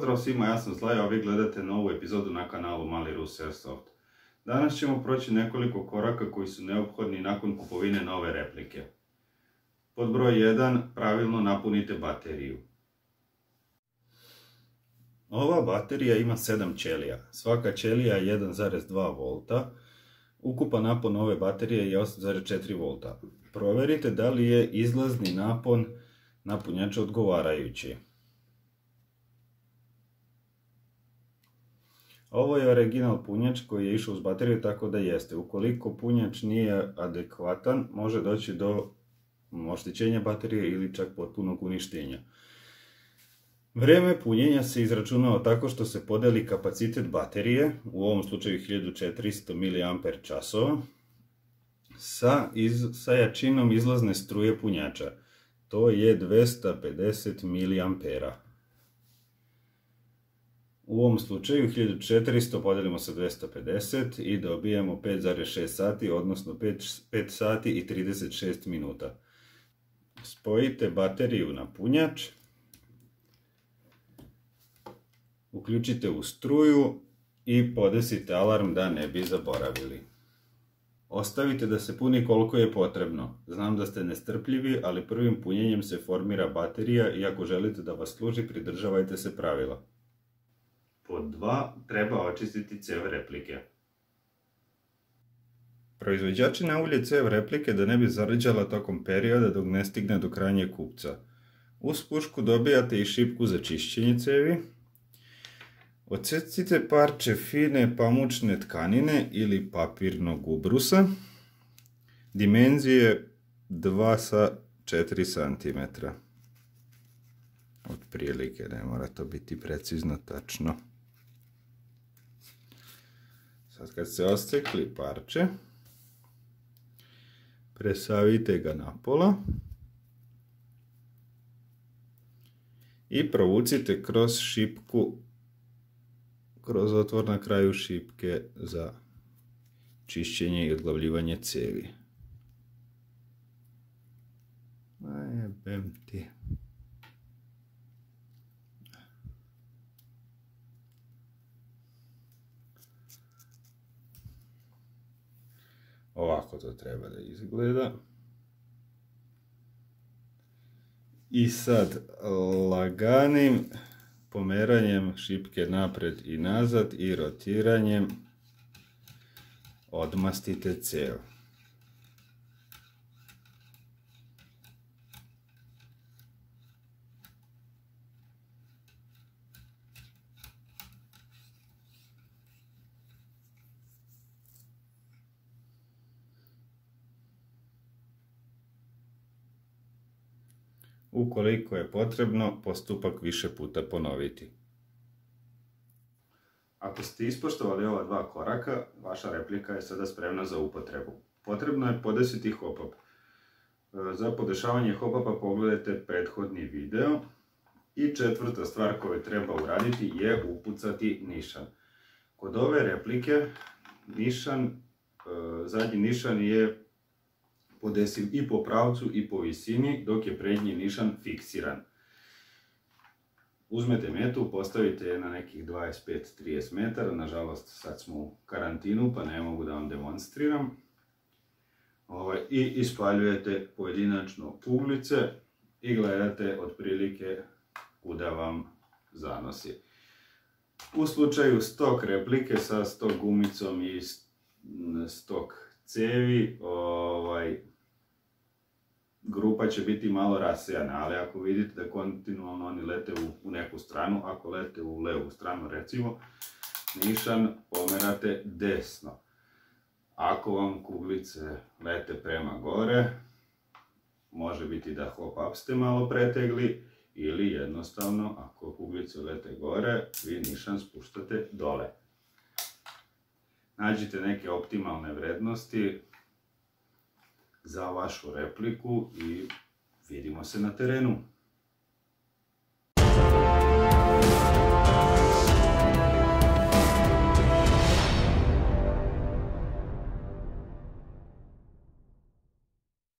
Pozdrav svima, ja sam Zlaja, a vi gledate novu epizodu na kanalu Mali Rus Airsoft. Danas ćemo proći nekoliko koraka koji su neophodni nakon kupovine nove replike. Pod broj 1. Pravilno napunite bateriju. Ova baterija ima 7 ćelija. Svaka ćelija je 1,2 V. Ukupan napon ove baterije je 8,4 V. Proverite da li je izlazni napon napunjača odgovarajući. Ovo je original punjač koji je išao uz bateriju, tako da jeste. Ukoliko punjač nije adekvatan, može doći do oštećenja baterije ili čak potpunog uništenja. Vrijeme punjenja se izračunao tako što se podeli kapacitet baterije, u ovom slučaju 1400 mAh, sa jačinom izlazne struje punjača. To je 250 mA. U ovom slučaju 1400 podijelimo sa 250 i dobijemo 5,6 sati, odnosno 5 sati i 36 minuta. Spojite bateriju na punjač, uključite u struju i podesite alarm da ne bi zaboravili. Ostavite da se puni koliko je potrebno. Znam da ste nestrpljivi, ali prvim punjenjem se formira baterija i ako želite da vas služi, pridržavajte se pravila. Pod 2. Treba očistiti cev replike. Proizvođači naulje cev replike da ne bi zarđala tokom perioda dok ne stigne do krajnjeg kupca. Uz pušku dobijate i šipku za čišćenje cevi. Odsecite parče fine pamučne tkanine ili papirnog ubrusa. Dimenzije 2 sa 4 cm. Otprilike, ne mora to biti precizno tačno. Sad kad ste odsekli parče, presavite ga na pola i provucite kroz šipku, kroz otvor na kraju šipke za čišćenje i odglavljivanje cevi. Ajebem ti. Ovako to treba da izgleda. I sad laganim pomeranjem šipke napred i nazad i rotiranjem odmastite cev. Ukoliko je potrebno, postupak više puta ponoviti. Ako ste ispoštovali ova dva koraka, vaša replika je sada spremna za upotrebu. Potrebno je podesiti hop-up. Za podešavanje hop-upa pogledajte prethodni video. I četvrta stvar koju treba uraditi je upucati nišan. Kod ove replike zadnji nišan je podesiv i po pravcu i po visini, dok je prednji nišan fiksiran. Uzmete metu, postavite je na nekih 25-30 metara, nažalost sad smo u karantinu pa ne mogu da vam demonstriram. I ispaljujete pojedinačno kuglice i gledate otprilike kuda vam zanosi. U slučaju stok replike sa stok gumicom i stok cevi, grupa će biti malo rasejana, ali ako vidite da kontinualno oni lete u neku stranu, ako lete u levu stranu recimo, nišan pomerate desno. Ako vam kuglice lete prema gore, može biti da hop-up ste malo pretegli, ili jednostavno ako kuglice lete gore, vi nišan spuštate dole. Nađite neke optimalne vrednosti za vašu repliku i vidimo se na terenu.